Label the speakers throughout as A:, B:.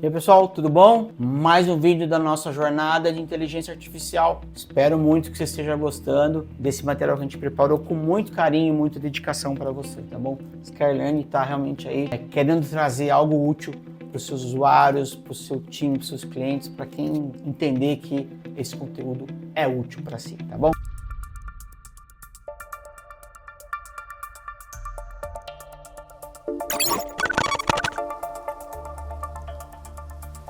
A: E aí pessoal, tudo bom? Mais um vídeo da nossa jornada de inteligência artificial. Espero muito que você esteja gostando desse material que a gente preparou com muito carinho e muita dedicação para você, tá bom? Skylane está realmente aí querendo trazer algo útil para os seus usuários, para o seu time, para os seus clientes, para quem entender que esse conteúdo é útil para si, tá bom?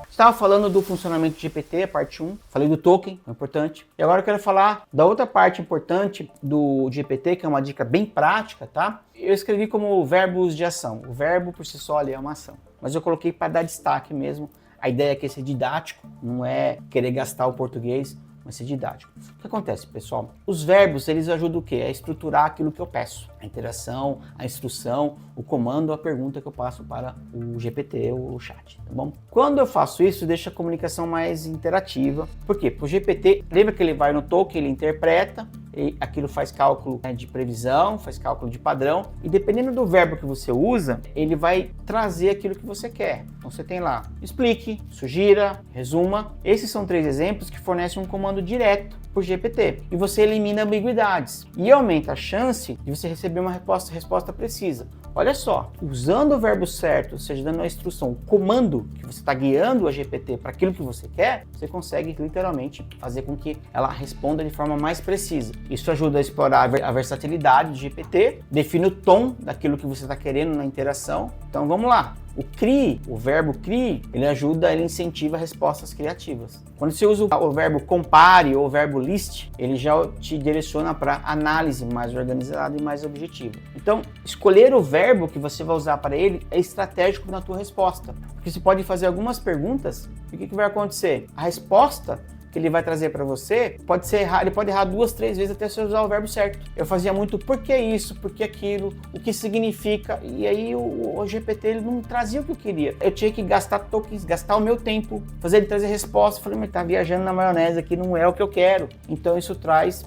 A: Estava falando do funcionamento do GPT, a parte 1, falei do token, é importante. E agora eu quero falar da outra parte importante do GPT, que é uma dica bem prática, tá? Eu escrevi como verbos de ação. O verbo por si só ali é uma ação. Mas eu coloquei para dar destaque mesmo. A ideia é ser didático, não é querer gastar o português, mas ser didático. O que acontece, pessoal? Os verbos, eles ajudam o quê? A estruturar aquilo que eu peço. A interação, a instrução, o comando, a pergunta que eu passo para o GPT ou o chat, tá bom? Quando eu faço isso, deixa a comunicação mais interativa. Por quê? Porque o GPT, lembra que ele vai no token, ele interpreta, e aquilo faz cálculo de previsão, faz cálculo de padrão, e dependendo do verbo que você usa, ele vai trazer aquilo que você quer. Então você tem lá, explique, sugira, resuma. Esses são 3 exemplos que fornecem um comando direto por GPT. E você elimina ambiguidades e aumenta a chance de você receber uma resposta precisa. Olha só, usando o verbo certo, ou seja, dando a instrução, o comando que você está guiando a GPT para aquilo que você quer, você consegue literalmente fazer com que ela responda de forma mais precisa. Isso ajuda a explorar a versatilidade do GPT, define o tom daquilo que você está querendo na interação. Então vamos lá. O CRI, o verbo CRI, ele incentiva respostas criativas. Quando você usa o verbo compare ou o verbo list, ele já te direciona para análise mais organizada e mais objetiva. Então, escolher o verbo que você vai usar para ele é estratégico na tua resposta. Porque você pode fazer algumas perguntas e o que vai acontecer? A resposta que ele vai trazer para você, pode ser errado, ele pode errar 2, 3 vezes até você usar o verbo certo. Eu fazia muito por que isso, por que aquilo, o que significa, e aí o GPT ele não trazia o que eu queria. Eu tinha que gastar tokens, gastar o meu tempo, fazer ele trazer resposta. Eu falei, mas tá viajando na maionese aqui, não é o que eu quero. Então isso traz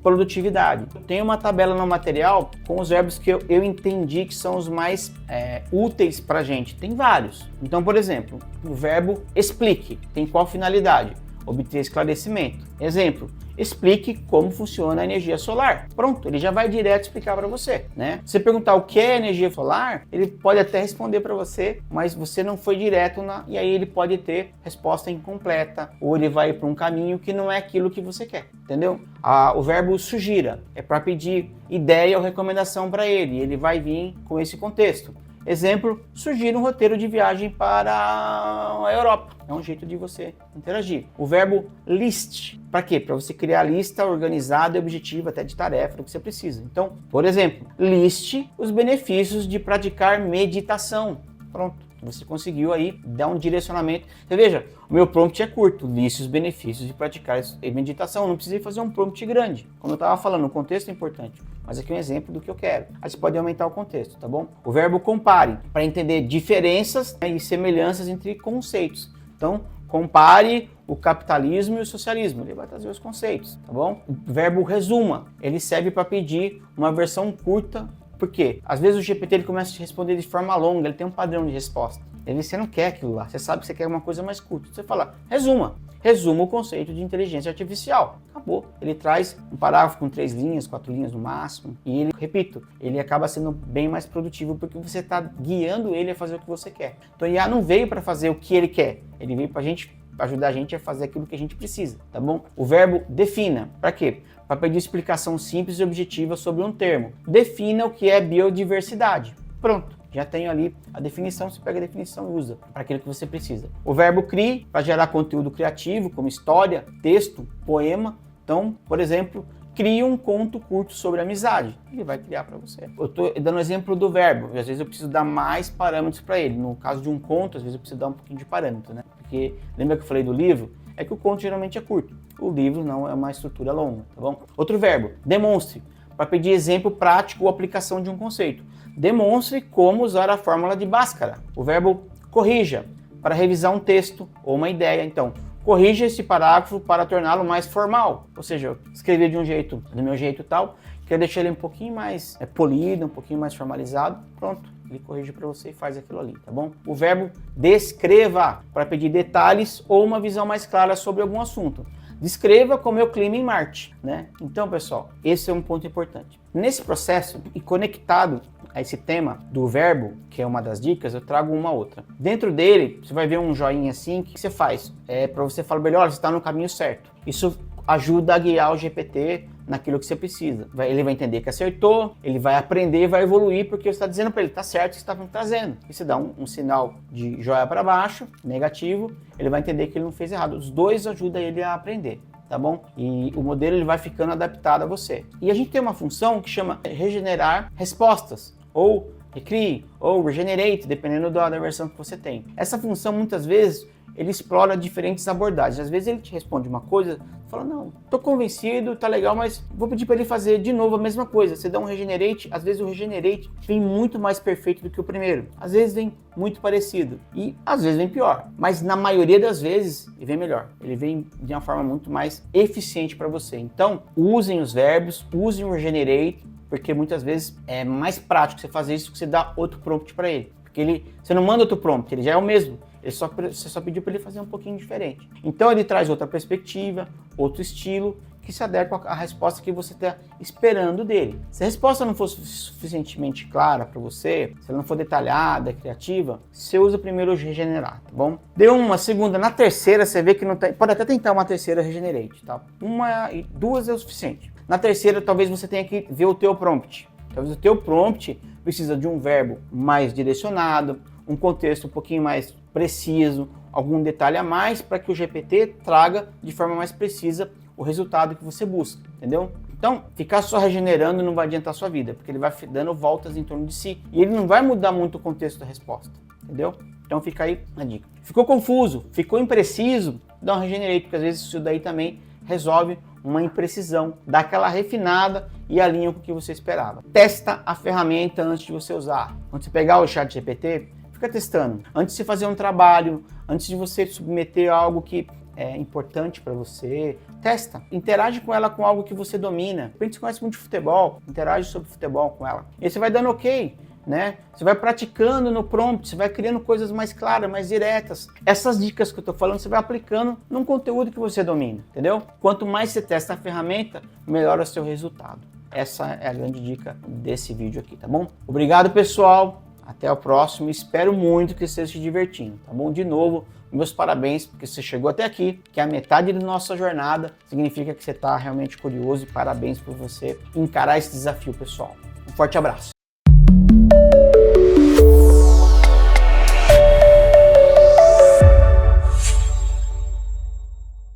A: produtividade. Eu tenho uma tabela no material com os verbos que eu entendi que são os mais úteis pra gente. Tem vários. Então, por exemplo, o verbo explique, tem qual finalidade? Obter esclarecimento. Exemplo, explique como funciona a energia solar. Pronto, ele já vai direto explicar para você, né? Se você perguntar o que é energia solar, ele pode até responder para você, mas você não foi direto e aí ele pode ter resposta incompleta, ou ele vai para um caminho que não é aquilo que você quer, entendeu? O verbo sugira é para pedir ideia ou recomendação para ele, ele vai vir com esse contexto. Exemplo, sugira um roteiro de viagem para a Europa. É um jeito de você interagir. O verbo list, para quê? Para você criar a lista organizada e objetiva até de tarefa do que você precisa. Então, por exemplo, liste os benefícios de praticar meditação. Pronto. Você conseguiu aí dar um direcionamento. Você veja, o meu prompt é curto, liste os benefícios de praticar meditação. Não precisei fazer um prompt grande. Como eu estava falando, o contexto é importante, mas aqui é um exemplo do que eu quero. Aí você pode aumentar o contexto, tá bom? O verbo compare, para entender diferenças e semelhanças entre conceitos. Então, compare o capitalismo e o socialismo, ele vai trazer os conceitos, tá bom? O verbo resuma, ele serve para pedir uma versão curta. Por quê? Às vezes o GPT ele começa a te responder de forma longa, ele tem um padrão de resposta. Você não quer aquilo lá, você sabe que você quer uma coisa mais curta. Você fala, resuma o conceito de inteligência artificial. Acabou. Ele traz um parágrafo com 3 linhas, 4 linhas no máximo. E ele, repito, ele acaba sendo bem mais produtivo porque você está guiando ele a fazer o que você quer. Então o IA não veio para fazer o que ele quer, ele veio para ajudar a gente a fazer aquilo que a gente precisa, tá bom? O verbo defina, para quê? Para pedir explicação simples e objetiva sobre um termo. Defina o que é biodiversidade. Pronto, já tenho ali a definição, você pega a definição e usa para aquilo que você precisa. O verbo crie, para gerar conteúdo criativo, como história, texto, poema. Então, por exemplo, crie um conto curto sobre amizade. Ele vai criar para você. Eu estou dando exemplo do verbo, às vezes eu preciso dar mais parâmetros para ele. No caso de um conto, às vezes eu preciso dar um pouquinho de parâmetro, né? Porque lembra que eu falei do livro? É que o conto geralmente é curto. O livro não é uma estrutura longa, tá bom? Outro verbo, demonstre, para pedir exemplo prático ou aplicação de um conceito. Demonstre como usar a fórmula de Bhaskara. O verbo corrija, para revisar um texto ou uma ideia. Então, corrija esse parágrafo para torná-lo mais formal. Ou seja, eu escrevi de um jeito, do meu jeito tal, quero deixar ele um pouquinho mais polido, um pouquinho mais formalizado. Pronto. ele corrige para você e faz aquilo ali, tá bom? O verbo descreva, para pedir detalhes ou uma visão mais clara sobre algum assunto. Descreva como é o clima em Marte, né? Então, pessoal, esse é um ponto importante. Nesse processo, e conectado a esse tema do verbo, que é uma das dicas, eu trago uma outra. Dentro dele, você vai ver um joinha assim, o que você faz? É para você falar, melhor, você está no caminho certo. Isso ajuda a guiar o GPT naquilo que você precisa. Ele vai entender que acertou, ele vai aprender e vai evoluir, porque você está dizendo para ele, tá certo o que você está trazendo. E você dá um sinal de joia para baixo, negativo, ele vai entender que ele não fez errado. Os dois ajudam ele a aprender, tá bom? E o modelo ele vai ficando adaptado a você. E a gente tem uma função que chama regenerar respostas, ou recrie, ou regenerate, dependendo da versão que você tem. Essa função, muitas vezes, ele explora diferentes abordagens. Às vezes ele te responde uma coisa, fala, não, tô convencido, tá legal, mas vou pedir para ele fazer de novo a mesma coisa. Você dá um regenerate, às vezes o regenerate vem muito mais perfeito do que o primeiro. Às vezes vem muito parecido e às vezes vem pior. Mas na maioria das vezes ele vem melhor. Ele vem de uma forma muito mais eficiente para você. Então, usem os verbos, usem o regenerate, porque muitas vezes é mais prático você fazer isso que você dar outro prompt para ele. Porque você não manda outro prompt, ele já é o mesmo. Você só pediu para ele fazer um pouquinho diferente. Então ele traz outra perspectiva, outro estilo, que se adequa à resposta que você está esperando dele. Se a resposta não for suficientemente clara para você, se ela não for detalhada, criativa, você usa primeiro o regenerar, tá bom? Deu uma segunda, na terceira você vê que não tem, pode até tentar uma terceira regenerate, tá? Uma e duas é o suficiente. Na terceira talvez você tenha que ver o teu prompt. Talvez o teu prompt precisa de um verbo mais direcionado, um contexto um pouquinho mais preciso, algum detalhe a mais para que o GPT traga de forma mais precisa o resultado que você busca, entendeu? Então, ficar só regenerando não vai adiantar a sua vida, porque ele vai dando voltas em torno de si e ele não vai mudar muito o contexto da resposta, entendeu? Então fica aí a dica. Ficou confuso, ficou impreciso, dá um regenerate, porque às vezes isso daí também resolve uma imprecisão, dá aquela refinada e alinha com o que você esperava. Testa a ferramenta antes de você usar. Quando você pegar o ChatGPT, fica testando. Antes de você fazer um trabalho, antes de você submeter algo que é importante para você, testa. Interage com ela com algo que você domina. De repente você conhece muito de futebol, interage sobre futebol com ela. E aí você vai dando ok, né? Você vai praticando no prompt, você vai criando coisas mais claras, mais diretas. Essas dicas que eu tô falando, você vai aplicando num conteúdo que você domina, entendeu? Quanto mais você testa a ferramenta, melhor é o seu resultado. Essa é a grande dica desse vídeo aqui, tá bom? Obrigado, pessoal. Até o próximo. Espero muito que você esteja se divertindo, tá bom? De novo, meus parabéns, porque você chegou até aqui, que é a metade da nossa jornada. Significa que você está realmente curioso e parabéns por você encarar esse desafio, pessoal. Um forte abraço.